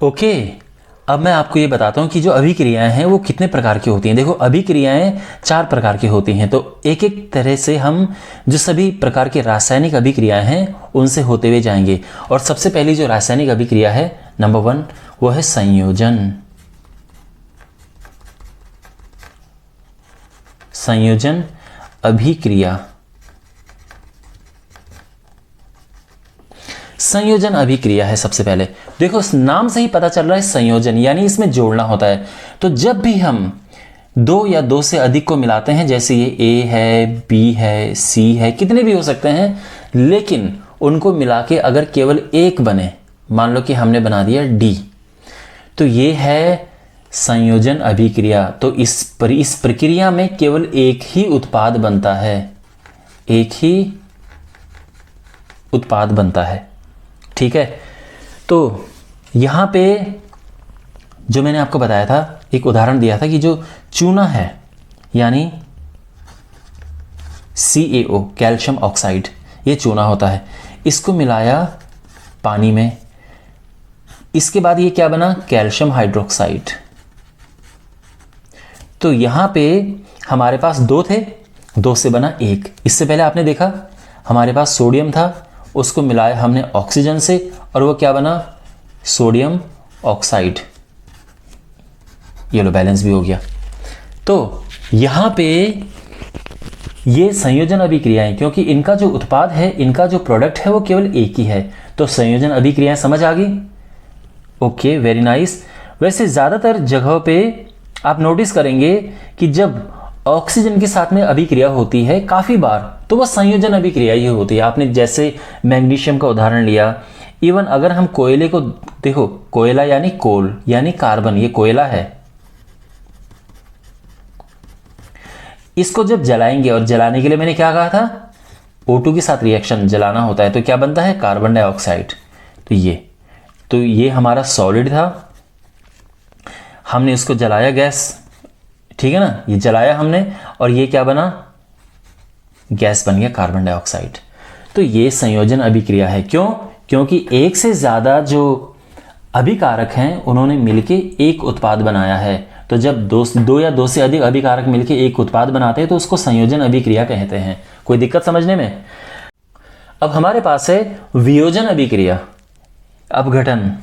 ओके, अब मैं आपको ये बताता हूं कि जो अभिक्रियाएं हैं वो कितने प्रकार की होती हैं। देखो, अभिक्रियाएं 4 प्रकार की होती हैं, तो एक एक तरह से हम जो सभी प्रकार के रासायनिक अभिक्रियाएं हैं उनसे होते हुए जाएंगे। और सबसे पहली जो रासायनिक अभिक्रिया है नंबर 1, वो है संयोजन। संयोजन अभिक्रिया। संयोजन अभिक्रिया है सबसे पहले। देखो, इस नाम से ही पता चल रहा है संयोजन, यानी इसमें जोड़ना होता है। तो जब भी हम 2 या 2 से अधिक को मिलाते हैं, जैसे ये A है, B है, C है, कितने भी हो सकते हैं, लेकिन उनको मिला के अगर केवल एक बने, मान लो कि हमने बना दिया D, तो ये है संयोजन अभिक्रिया। तो इस प्रक्रिया में केवल एक ही उत्पाद बनता है, एक ही उत्पाद बनता है, ठीक है। तो यहां पे जो मैंने आपको बताया था, एक उदाहरण दिया था कि जो चूना है यानी CaO, कैल्शियम ऑक्साइड, ये चूना होता है, इसको मिलाया पानी में, इसके बाद ये क्या बना, कैल्शियम हाइड्रोक्साइड। तो यहां पे हमारे पास 2 थे, 2 से बना 1। इससे पहले आपने देखा हमारे पास सोडियम था, उसको मिलाया हमने ऑक्सीजन से और वो क्या बना, सोडियम ऑक्साइड। ये लो, बैलेंस भी हो गया। तो यहां पे ये संयोजन अभिक्रियाएं, क्योंकि इनका जो उत्पाद है, इनका जो प्रोडक्ट है वो केवल एक ही है, तो संयोजन अभिक्रियाएं समझ आ गई। Okay, very nice. वैसे ज्यादातर जगहों पे आप नोटिस करेंगे कि जब ऑक्सीजन के साथ में अभिक्रिया होती है काफी बार, तो वह संयोजन अभिक्रिया ही होती है। आपने जैसे मैग्नीशियम का उदाहरण लिया, इवन अगर हम कोयले को देखो, कोयला यानी कोल यानी कार्बन, ये कोयला है, इसको जब जलाएंगे, और जलाने के लिए मैंने क्या कहा था, O2 के साथ रिएक्शन जलाना होता है, तो क्या बनता है, कार्बन डाइऑक्साइड। तो ये हमारा सॉलिड था, हमने इसको जलाया, गैस, ठीक है ना, ये जलाया हमने, और ये क्या बना, गैस बन गया कार्बन डाइऑक्साइड। तो ये संयोजन अभिक्रिया है। क्यों? क्योंकि एक से ज्यादा जो अभिकारक हैं उन्होंने मिलके एक उत्पाद बनाया है। तो जब 2 या 2 से अधिक अभिकारक मिलके एक उत्पाद बनाते हैं तो उसको संयोजन अभिक्रिया कहते हैं। कोई दिक्कत समझने में? अब हमारे पास है वियोजन अभिक्रिया, अपघटन,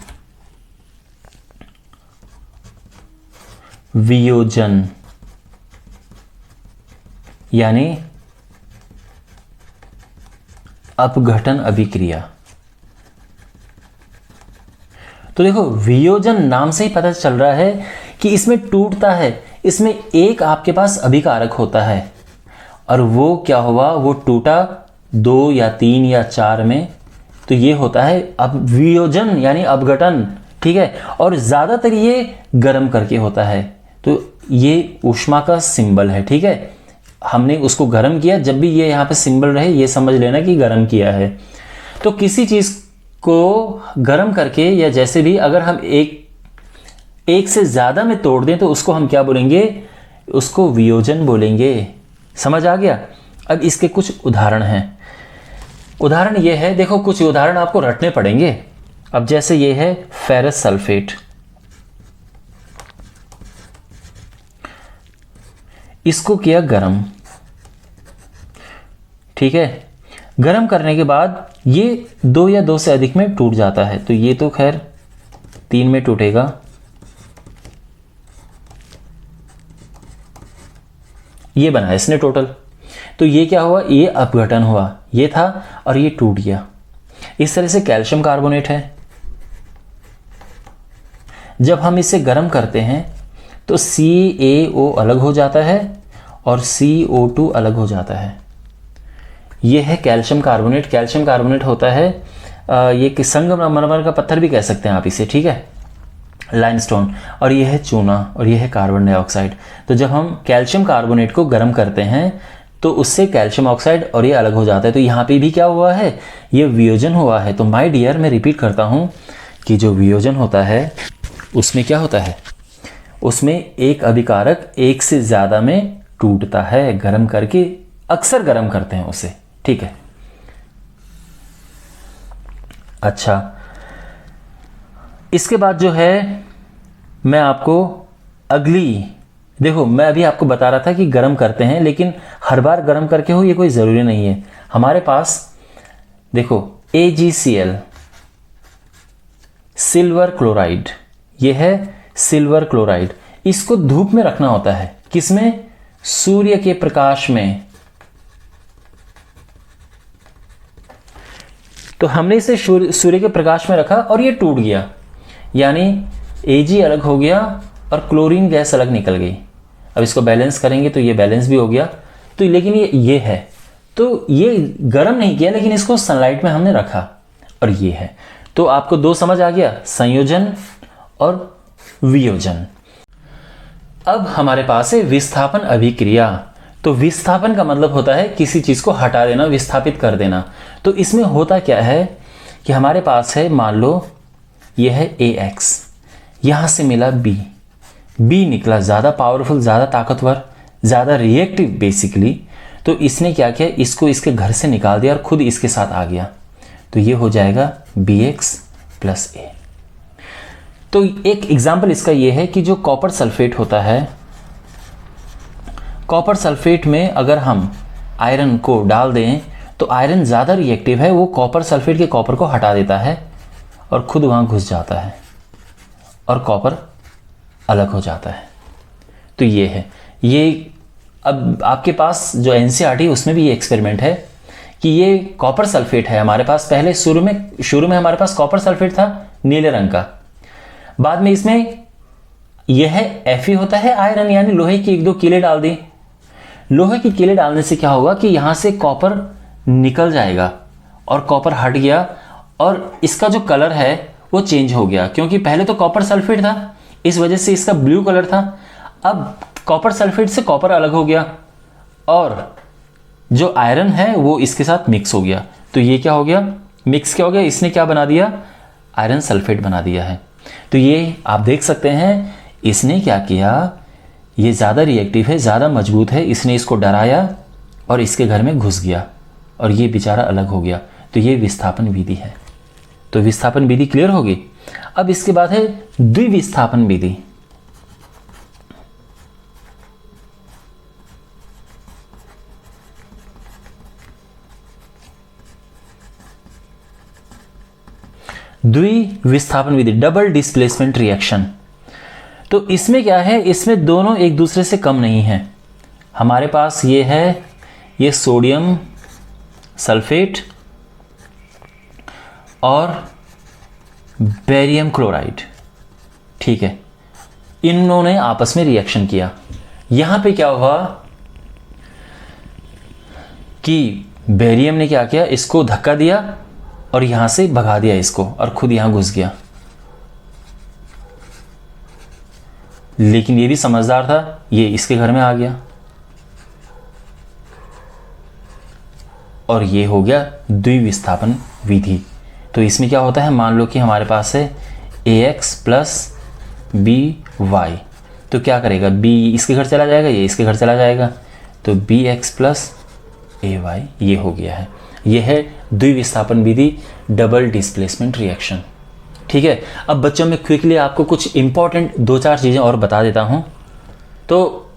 वियोजन यानी अपघटन अभिक्रिया। तो देखो, वियोजन नाम से ही पता चल रहा है कि इसमें टूटता है, इसमें एक आपके पास अभिकारक होता है और वो क्या हुआ, वो टूटा 2 या 3 या 4 में, तो ये होता है अब वियोजन यानी अपघटन, ठीक है। और ज्यादातर ये गर्म करके होता है, तो ये ऊष्मा का सिंबल है, ठीक है। हमने उसको गर्म किया, जब भी ये यहाँ पे सिंबल रहे ये समझ लेना कि गर्म किया है। तो किसी चीज को गर्म करके या जैसे भी अगर हम एक से ज्यादा में तोड़ दें तो उसको हम क्या बोलेंगे, उसको वियोजन बोलेंगे। समझ आ गया? अब इसके कुछ उदाहरण हैं। उदाहरण ये है, देखो कुछ उदाहरण आपको रटने पड़ेंगे। अब जैसे ये है फेरस सल्फेट, इसको किया गरम, ठीक है। गर्म करने के बाद ये 2 या 2 से अधिक में टूट जाता है। तो ये तो खैर 3 में टूटेगा, ये बना इसने टोटल। तो ये क्या हुआ, ये अपघटन हुआ, ये था और ये टूट गया। इस तरह से कैल्शियम कार्बोनेट है। जब हम इसे गर्म करते हैं तो CaO अलग हो जाता है और CO2 अलग हो जाता है। यह है कैल्शियम कार्बोनेट। कैल्शियम कार्बोनेट होता है ये कि संगमरमर का पत्थर भी कह सकते हैं आप इसे, ठीक है, लाइमस्टोन। और यह है चूना और यह है कार्बन डाइऑक्साइड। तो जब हम कैल्शियम कार्बोनेट को गर्म करते हैं तो उससे कैल्शियम ऑक्साइड और ये अलग हो जाता है। तो यहाँ पे भी क्या हुआ है, ये वियोजन हुआ है। तो माय डियर, मैं रिपीट करता हूँ कि जो वियोजन होता है उसमें क्या होता है, उसमें एक अभिकारक एक से ज़्यादा में टूटता है गर्म करके, अक्सर गर्म करते हैं उसे, ठीक है। अच्छा, इसके बाद जो है मैं आपको अगली, देखो मैं अभी आपको बता रहा था कि गर्म करते हैं, लेकिन हर बार गर्म करके हो ये कोई ज़रूरी नहीं है। हमारे पास देखो AgCl, सिल्वर क्लोराइड, ये है सिल्वर क्लोराइड। इसको धूप में रखना होता है, किसमें, सूर्य के प्रकाश में। तो हमने इसे सूर्य के प्रकाश में रखा और ये टूट गया, यानी Ag अलग हो गया और क्लोरीन गैस अलग निकल गई। अब इसको बैलेंस करेंगे तो ये बैलेंस भी हो गया। तो लेकिन ये है, तो ये गर्म नहीं किया, लेकिन इसको सनलाइट में हमने रखा और ये है। तो आपको 2 समझ आ गया, संयोजन और वियोजन। अब हमारे पास है विस्थापन अभिक्रिया। तो विस्थापन का मतलब होता है किसी चीज को हटा देना, विस्थापित कर देना। तो इसमें होता क्या है कि हमारे पास है, मान लो यह है AX, यहां से मिला B निकला ज़्यादा पावरफुल, ज़्यादा ताकतवर, ज़्यादा रिएक्टिव बेसिकली। तो इसने क्या किया, इसको इसके घर से निकाल दिया और खुद इसके साथ आ गया। तो ये हो जाएगा BX + A। तो एक एग्जाम्पल इसका ये है कि जो कॉपर सल्फेट होता है, कॉपर सल्फेट में अगर हम आयरन को डाल दें तो आयरन ज़्यादा रिएक्टिव है, वो कॉपर सल्फेट के कॉपर को हटा देता है और खुद वहाँ घुस जाता है और कॉपर अलग हो जाता है। तो ये है, ये अब आपके पास जो NCERT उसमें भी ये एक्सपेरिमेंट है कि ये कॉपर सल्फेट है हमारे पास। पहले शुरू में हमारे पास कॉपर सल्फेट था नीले रंग का, बाद में इसमें यह है Fe होता है आयरन, यानी लोहे की 1-2 कीलें डाल दी। लोहे की कीलें डालने से क्या होगा कि यहां से कॉपर निकल जाएगा और कॉपर हट गया और इसका जो कलर है वो चेंज हो गया, क्योंकि पहले तो कॉपर सल्फेट था, इस वजह से इसका ब्लू कलर था। अब कॉपर सल्फेट से कॉपर अलग हो गया और जो आयरन है वो इसके साथ मिक्स हो गया। तो ये क्या हो गया, मिक्स क्या हो गया, इसने क्या बना दिया, आयरन सल्फेट बना दिया है। तो ये आप देख सकते हैं, इसने क्या किया, ये ज़्यादा रिएक्टिव है, ज़्यादा मजबूत है, इसने इसको डराया और इसके घर में घुस गया और ये बेचारा अलग हो गया। तो ये विस्थापन विधि है। तो विस्थापन विधि क्लियर होगी। अब इसके बाद है द्विविस्थापन विधि। द्विविस्थापन विधि, डबल डिस्प्लेसमेंट रिएक्शन। तो इसमें क्या है, इसमें दोनों एक दूसरे से कम नहीं है। हमारे पास ये है, ये सोडियम सल्फेट और बेरियम क्लोराइड, ठीक है, इन्होंने आपस में रिएक्शन किया। यहां पे क्या हुआ कि बेरियम ने क्या किया, इसको धक्का दिया और यहां से भगा दिया इसको और खुद यहां घुस गया। लेकिन ये भी समझदार था, ये इसके घर में आ गया और ये हो गया द्विविस्थापन विधि। तो इसमें क्या होता है, मान लो कि हमारे पास है AX + BY, तो क्या करेगा, B इसके घर चला जाएगा, ये इसके घर चला जाएगा, तो BX + AY ये हो गया है। ये है द्विविस्थापन विधि, डबल डिस्प्लेसमेंट रिएक्शन, ठीक है। अब बच्चों में क्विकली आपको कुछ इंपॉर्टेंट 2-4 चीज़ें और बता देता हूँ। तो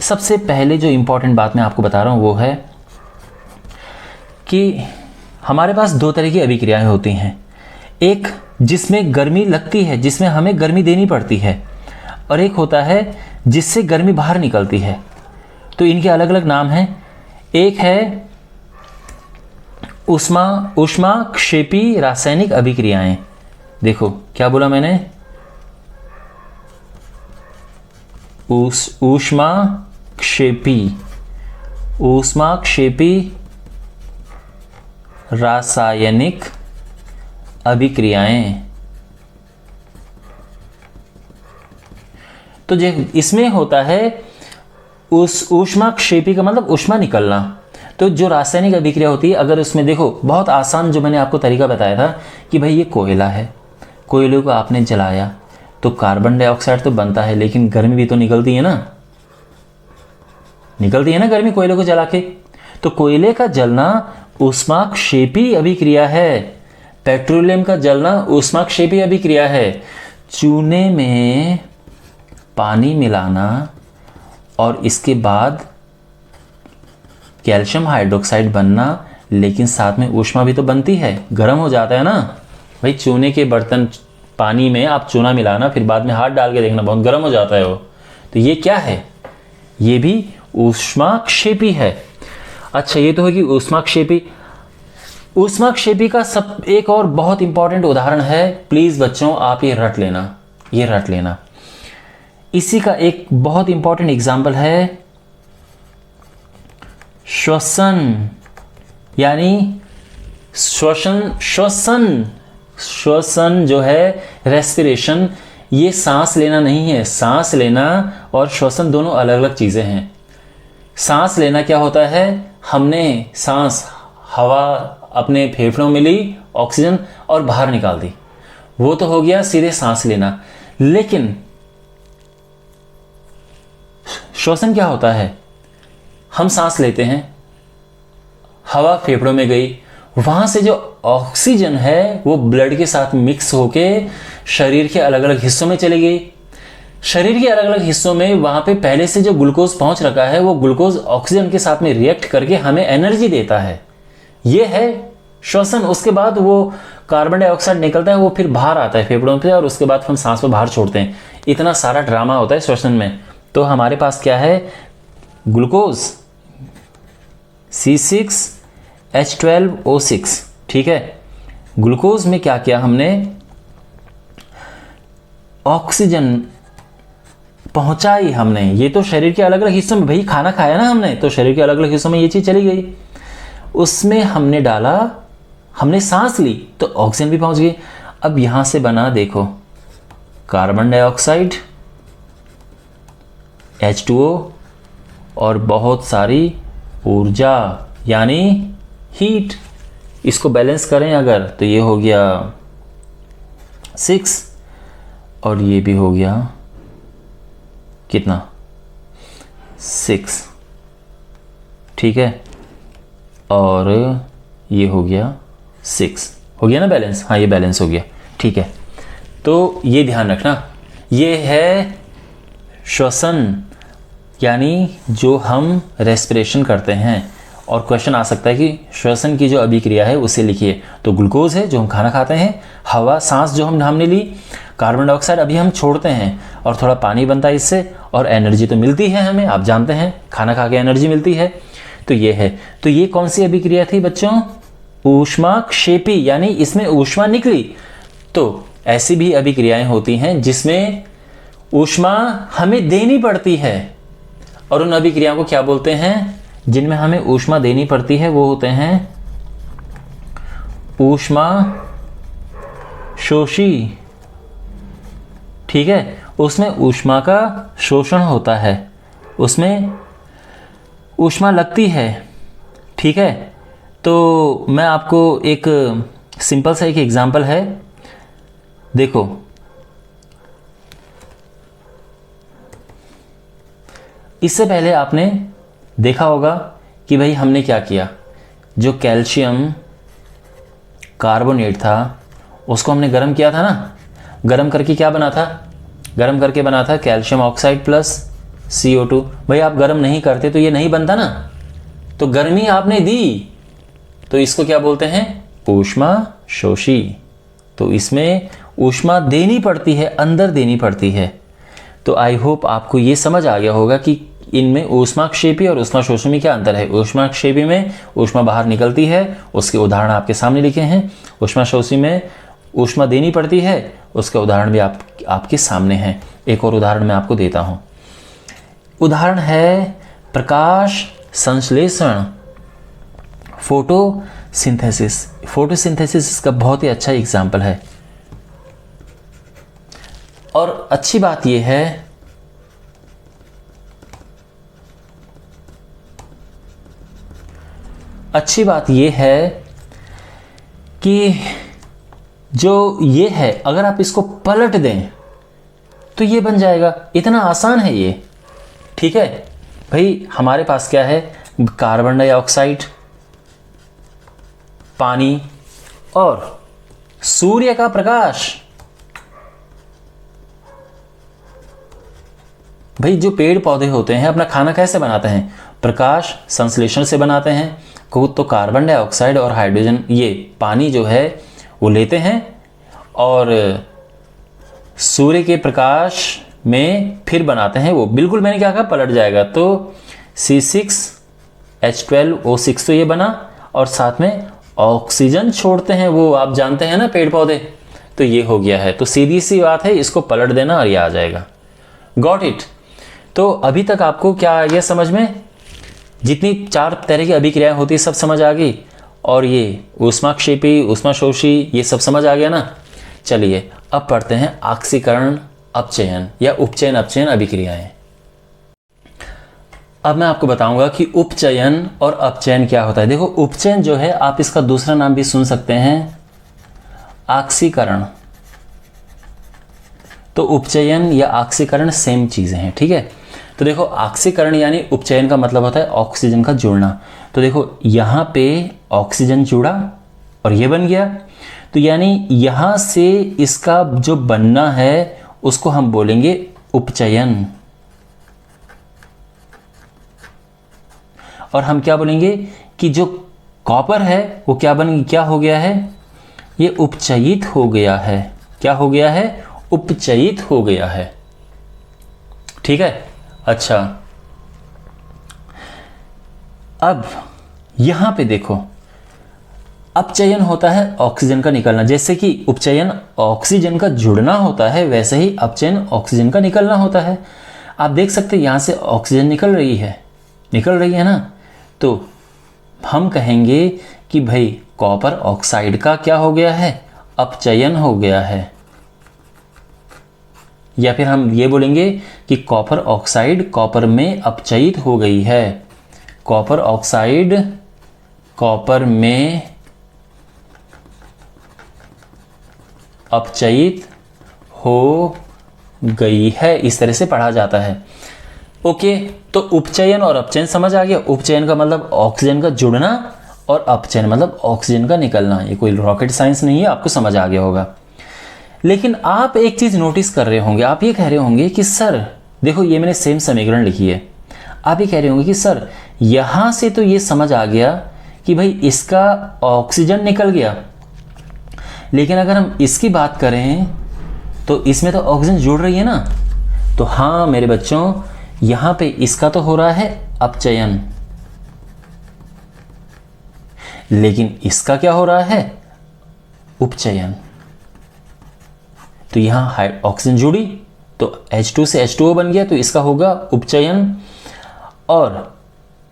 सबसे पहले जो इंपॉर्टेंट बात मैं आपको बता रहा हूँ वो है कि हमारे पास दो तरह की अभिक्रियाएं होती हैं, एक जिसमें गर्मी लगती है, जिसमें हमें गर्मी देनी पड़ती है, और एक होता है जिससे गर्मी बाहर निकलती है। तो इनके अलग अलग नाम हैं। एक है ऊष्माक्षेपी रासायनिक अभिक्रियाएं। देखो क्या बोला मैंने, ऊष्माक्षेपी रासायनिक अभिक्रियाएं। तो इसमें होता है उस ऊष्माक्षेपी का मतलब ऊष्मा निकलना। तो जो रासायनिक अभिक्रिया होती है, अगर उसमें देखो बहुत आसान जो मैंने आपको तरीका बताया था कि भाई ये कोयला है, कोयले को आपने जलाया तो कार्बन डाइऑक्साइड तो बनता है, लेकिन गर्मी भी तो निकलती है ना, गर्मी कोयले को जला के। तो कोयले का जलना ऊष्माक्षेपी अभिक्रिया है, पेट्रोलियम का जलना ऊष्माक्षेपी अभिक्रिया है। चूने में पानी मिलाना और इसके बाद कैल्शियम हाइड्रोक्साइड बनना, लेकिन साथ में ऊष्मा भी तो बनती है, गर्म हो जाता है ना भाई। चूने के बर्तन पानी में आप चूना मिलाना, फिर बाद में हाथ डाल के देखना, बहुत गर्म हो जाता है वो। तो ये क्या है, ये भी ऊष्माक्षेपी है। अच्छा, ये तो है कि ऊष्माक्षेपी का सब एक और बहुत इंपॉर्टेंट उदाहरण है, प्लीज बच्चों आप ये रट लेना। इसी का एक बहुत इंपॉर्टेंट एग्जाम्पल है श्वसन, यानी श्वसन जो है रेस्पिरेशन, ये सांस लेना नहीं है। सांस लेना और श्वसन दोनों अलग अलग चीजें हैं। सांस लेना क्या होता है, हमने सांस हवा अपने फेफड़ों में ली, ऑक्सीजन, और बाहर निकाल दी, वो तो हो गया सीधे सांस लेना। लेकिन श्वसन क्या होता है, हम सांस लेते हैं, हवा फेफड़ों में गई, वहां से जो ऑक्सीजन है वो ब्लड के साथ मिक्स होके शरीर के अलग अलग हिस्सों में चली गई। शरीर के अलग अलग हिस्सों में वहां पे पहले से जो ग्लूकोज पहुंच रखा है, वो ग्लूकोज ऑक्सीजन के साथ में रिएक्ट करके हमें एनर्जी देता है। ये है श्वसन। उसके बाद वो कार्बन डाइऑक्साइड निकलता है, वो फिर बाहर आता है फेफड़ों से, और उसके बाद हम सांस को बाहर छोड़ते हैं। इतना सारा ड्रामा होता है श्वसन में। तो हमारे पास क्या है, ग्लूकोज C6H12O6, ठीक है। ग्लूकोज में क्या किया हमने, ऑक्सीजन पहुंचाई हमने। ये तो शरीर के अलग अलग हिस्सों में, भाई खाना खाया ना हमने, तो शरीर के अलग अलग हिस्सों में ये चीज चली गई। उसमें हमने डाला, हमने सांस ली तो ऑक्सीजन भी पहुंच गई। अब यहां से बना देखो कार्बन डाइऑक्साइड, H2O, और बहुत सारी ऊर्जा यानी हीट। इसको बैलेंस करें अगर तो ये हो गया 6, और ये भी हो गया कितना 6, ठीक है, और ये हो गया 6, हो गया ना बैलेंस। हाँ, ये बैलेंस हो गया, ठीक है। तो ये ध्यान रखना, ये है श्वसन, यानी जो हम रेस्पिरेशन करते हैं। और क्वेश्चन आ सकता है कि श्वसन की जो अभिक्रिया है उसे लिखिए। तो ग्लूकोज है जो हम खाना खाते हैं, हवा सांस जो हमने ली, कार्बन डाइऑक्साइड अभी हम छोड़ते हैं, और थोड़ा पानी बनता है इससे, और एनर्जी तो मिलती है हमें, आप जानते हैं खाना खा के एनर्जी मिलती है। तो ये है। तो ये कौन सी अभिक्रिया थी बच्चों, ऊष्माक्षेपी, यानी इसमें ऊष्मा निकली। तो ऐसी भी अभिक्रियाएं होती हैं जिसमें ऊष्मा हमें देनी पड़ती है, और उन अभिक्रियाओं को क्या बोलते हैं, जिनमें हमें ऊष्मा देनी पड़ती है, वो होते हैं ऊष्मा शोषी, ठीक है। उसमें ऊष्मा का शोषण होता है, उसमें ऊष्मा लगती है, ठीक है। तो मैं आपको एक सिंपल सा एक एग्जांपल है, देखो इससे पहले आपने देखा होगा कि भाई हमने क्या किया, जो कैल्शियम कार्बोनेट था उसको हमने गर्म किया था ना। गर्म करके क्या बना था, गर्म करके बना था कैल्शियम ऑक्साइड प्लस CO2। भाई आप गर्म नहीं करते तो ये नहीं बनता ना, तो गर्मी आपने दी, तो इसको क्या बोलते हैं? ऊष्माशोषी। तो इसमें ऊष्मा देनी पड़ती है, अंदर देनी पड़ती है। तो आई होप आपको ये समझ आ गया होगा कि इनमें ऊष्माक्षेपी और ऊष्माशोषी में क्या अंतर है। ऊष्माक्षेपी में ऊष्मा बाहर निकलती है, उसके उदाहरण आपके सामने लिखे हैं। ऊष्माशोषी में ऊष्मा देनी पड़ती है, उसके उदाहरण भी आपके सामने हैं। एक और उदाहरण मैं आपको देता हूं। उदाहरण है प्रकाश संश्लेषण, फोटोसिंथेसिस। फोटोसिंथेसिस इसका बहुत ही अच्छा एग्जाम्पल है। और अच्छी बात यह है कि जो ये है, अगर आप इसको पलट दें तो ये बन जाएगा। इतना आसान है ये। ठीक है भाई, हमारे पास क्या है? कार्बन डाइऑक्साइड, पानी और सूर्य का प्रकाश। भाई जो पेड़ पौधे होते हैं अपना खाना कैसे बनाते हैं? प्रकाश संश्लेषण से बनाते हैं। तो कार्बन डाइऑक्साइड और हाइड्रोजन, ये पानी जो है वो लेते हैं और सूर्य के प्रकाश में फिर बनाते हैं। वो बिल्कुल मैंने क्या कहा, पलट जाएगा। तो C6H12O6 तो ये बना, और साथ में ऑक्सीजन छोड़ते हैं, वो आप जानते हैं ना पेड़ पौधे। तो ये हो गया है। तो सीधी सी बात है, इसको पलट देना और ये आ जाएगा। Got it. तो अभी तक आपको क्या ये समझ में, जितनी 4 तरह की अभिक्रियाएं होती है सब समझ आ गई, और ये ऊष्माक्षेपी, ऊष्माशोषी, ये सब समझ आ गया ना। चलिए अब पढ़ते हैं ऑक्सीकरण अपचयन या उपचयन अपचयन अभिक्रियाएं। अब मैं आपको बताऊंगा कि उपचयन और अपचयन क्या होता है। देखो उपचयन जो है, आप इसका दूसरा नाम भी सुन सकते हैं, ऑक्सीकरण। तो उपचयन या ऑक्सीकरण सेम चीजें हैं। ठीक है, तो देखो ऑक्सीकरण यानी उपचयन का मतलब होता है ऑक्सीजन का जुड़ना। तो देखो यहां पे ऑक्सीजन जुड़ा और ये बन गया, तो यानी यहां से इसका जो बनना है उसको हम बोलेंगे उपचयन। और हम क्या बोलेंगे कि जो कॉपर है वो क्या हो गया है? ये उपचयित हो गया है। क्या हो गया है? उपचयित हो गया है। ठीक है, अच्छा अब यहां पे देखो, अपचयन होता है ऑक्सीजन का निकलना। जैसे कि उपचयन ऑक्सीजन का जुड़ना होता है, वैसे ही अपचयन ऑक्सीजन का निकलना होता है। आप देख सकते हैं यहां से ऑक्सीजन निकल रही है ना। तो हम कहेंगे कि भाई कॉपर ऑक्साइड का क्या हो गया है? अपचयन हो गया है। या फिर हम ये बोलेंगे कि कॉपर ऑक्साइड कॉपर में अपचयित हो गई है। कॉपर ऑक्साइड कॉपर में अपचयित हो गई है, इस तरह से पढ़ा जाता है। ओके, तो उपचयन और अपचयन समझ आ गया। उपचयन का मतलब ऑक्सीजन का जुड़ना और अपचयन मतलब ऑक्सीजन का निकलना। ये कोई रॉकेट साइंस नहीं है, आपको समझ आ गया होगा। लेकिन आप एक चीज नोटिस कर रहे होंगे, आप ये कह रहे होंगे कि सर देखो ये मैंने सेम समीकरण लिखी है। आप ये कह रहे होंगे कि सर यहां से तो ये समझ आ गया कि भाई इसका ऑक्सीजन निकल गया, लेकिन अगर हम इसकी बात करें तो इसमें तो ऑक्सीजन जुड़ रही है ना। तो हाँ मेरे बच्चों, यहां पे इसका तो हो रहा है अपचयन, लेकिन इसका क्या हो रहा है? उपचयन। तो यहां ऑक्सीजन जुड़ी तो H2 से H2O बन गया, तो इसका होगा उपचयन। और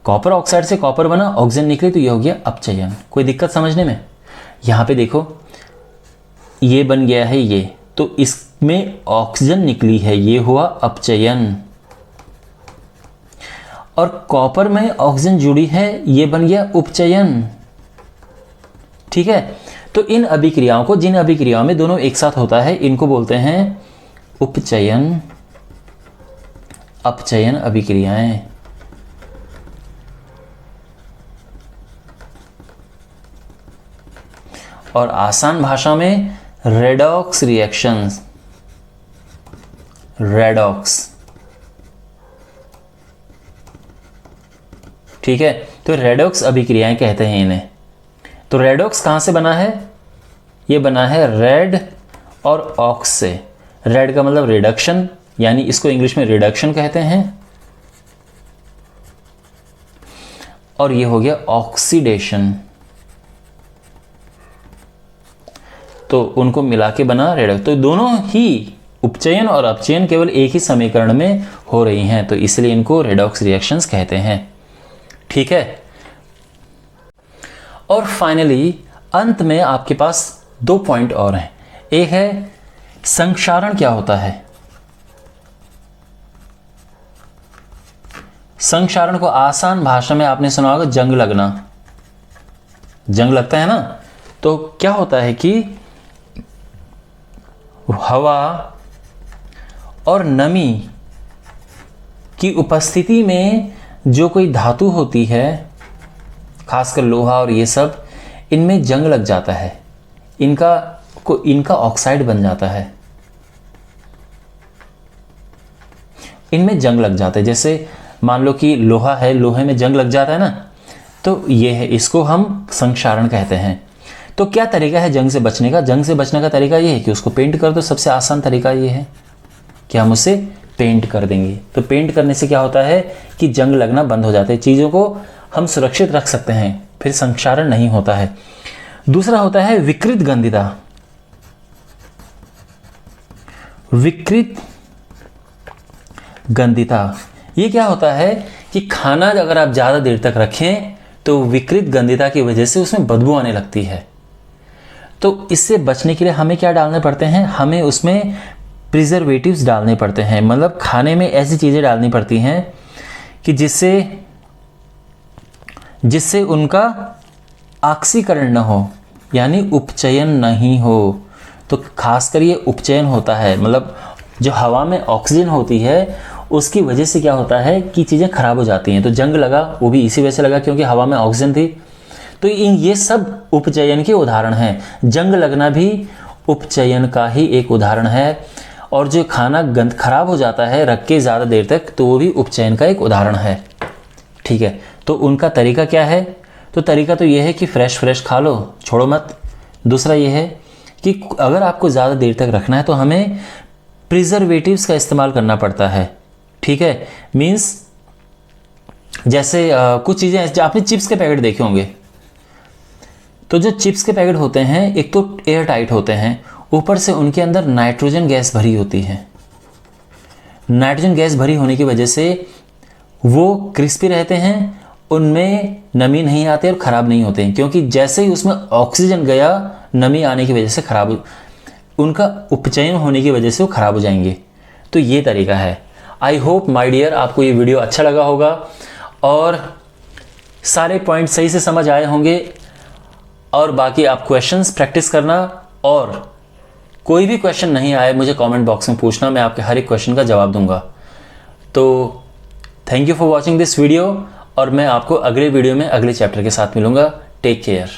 कॉपर ऑक्साइड से कॉपर बना, ऑक्सीजन निकले, तो यह हो गया अपचयन। कोई दिक्कत समझने में? यहां पे देखो ये बन गया है ये, तो इसमें ऑक्सीजन निकली है, ये हुआ अपचयन। और कॉपर में ऑक्सीजन जुड़ी है, ये बन गया उपचयन। ठीक है, तो इन अभिक्रियाओं को, जिन अभिक्रियाओं में दोनों एक साथ होता है, इनको बोलते हैं उपचयन अपचयन अभिक्रियाएं। और आसान भाषा में रेडॉक्स रिएक्शंस, रेडॉक्स। ठीक है, तो रेडॉक्स अभिक्रियाएं कहते हैं इन्हें। तो रेडॉक्स कहाँ से बना है? ये बना है रेड और ऑक्स से। रेड का मतलब रिडक्शन, यानी इसको इंग्लिश में रिडक्शन कहते हैं, और ये हो गया ऑक्सीडेशन। तो उनको मिला के बना रेडॉक्स। तो दोनों ही उपचयन और अपचयन केवल एक ही समीकरण में हो रही हैं, तो इसलिए इनको रेडॉक्स रिएक्शंस कहते हैं। ठीक है। और फाइनली अंत में आपके पास 2 पॉइंट और हैं। एक है संक्षारण क्या होता है। संक्षारण को आसान भाषा में आपने सुना होगा जंग लगना। जंग लगता है ना, तो क्या होता है कि हवा और नमी की उपस्थिति में जो कोई धातु होती है, खासकर लोहा और ये सब, इनमें जंग लग जाता है, इनका ऑक्साइड बन जाता है, इनमें जंग लग जाता है। जैसे मान लो कि लोहा है, लोहे में जंग लग जाता है ना, तो ये है, इसको हम संक्षारण कहते हैं। तो क्या तरीका है जंग से बचने का? जंग से बचने का तरीका ये है कि उसको पेंट कर दो। सबसे आसान तरीका ये है कि हम उसे पेंट कर देंगे। तो पेंट करने से क्या होता है कि जंग लगना बंद हो जाता है, चीज़ों को हम सुरक्षित रख सकते हैं, फिर संक्षारण नहीं होता है। दूसरा होता है विकृत गंधिता। विकृत गंधिता ये क्या होता है कि खाना अगर आप ज़्यादा देर तक रखें तो विकृत गंधिता की वजह से उसमें बदबू आने लगती है। तो इससे बचने के लिए हमें क्या डालने पड़ते हैं? हमें उसमें प्रिजर्वेटिव्स डालने पड़ते हैं। मतलब खाने में ऐसी चीज़ें डालनी पड़ती हैं कि जिससे उनका ऑक्सीकरण न हो, यानी उपचयन नहीं हो। तो खासकर ये उपचयन होता है, मतलब जो हवा में ऑक्सीजन होती है उसकी वजह से क्या होता है कि चीज़ें खराब हो जाती हैं। तो जंग लगा वो भी इसी वजह से लगा क्योंकि हवा में ऑक्सीजन थी। तो ये सब उपचयन के उदाहरण हैं। जंग लगना भी उपचयन का ही एक उदाहरण है। और जो खाना खराब हो जाता है रख के ज़्यादा देर तक, तो वो भी उपचयन का एक उदाहरण है। ठीक है। तो उनका तरीका क्या है? तो तरीका तो ये है कि फ्रेश खा लो, छोड़ो मत। दूसरा ये है कि अगर आपको ज़्यादा देर तक रखना है तो हमें प्रिजर्वेटिव्स का इस्तेमाल करना पड़ता है। ठीक है। मीन्स जैसे कुछ चीज़ें, आपने चिप्स के पैकेट देखे होंगे, तो जो चिप्स के पैकेट होते हैं एक तो एयर टाइट होते हैं, ऊपर से उनके अंदर नाइट्रोजन गैस भरी होती है। नाइट्रोजन गैस भरी होने की वजह से वो क्रिस्पी रहते हैं, उनमें नमी नहीं आती और ख़राब नहीं होते हैं, क्योंकि जैसे ही उसमें ऑक्सीजन गया नमी आने की वजह से उनका उपचयन होने की वजह से वो ख़राब हो जाएंगे। तो ये तरीका है। आई होप माय डियर आपको ये वीडियो अच्छा लगा होगा और सारे पॉइंट सही से समझ आए होंगे। और बाकी आप क्वेश्चंस प्रैक्टिस करना, और कोई भी क्वेश्चन नहीं आए मुझे कमेंट बॉक्स में पूछना, मैं आपके हर एक क्वेश्चन का जवाब दूंगा। तो thank you for watching this video, और मैं आपको अगले वीडियो में अगले चैप्टर के साथ मिलूंगा। Take care.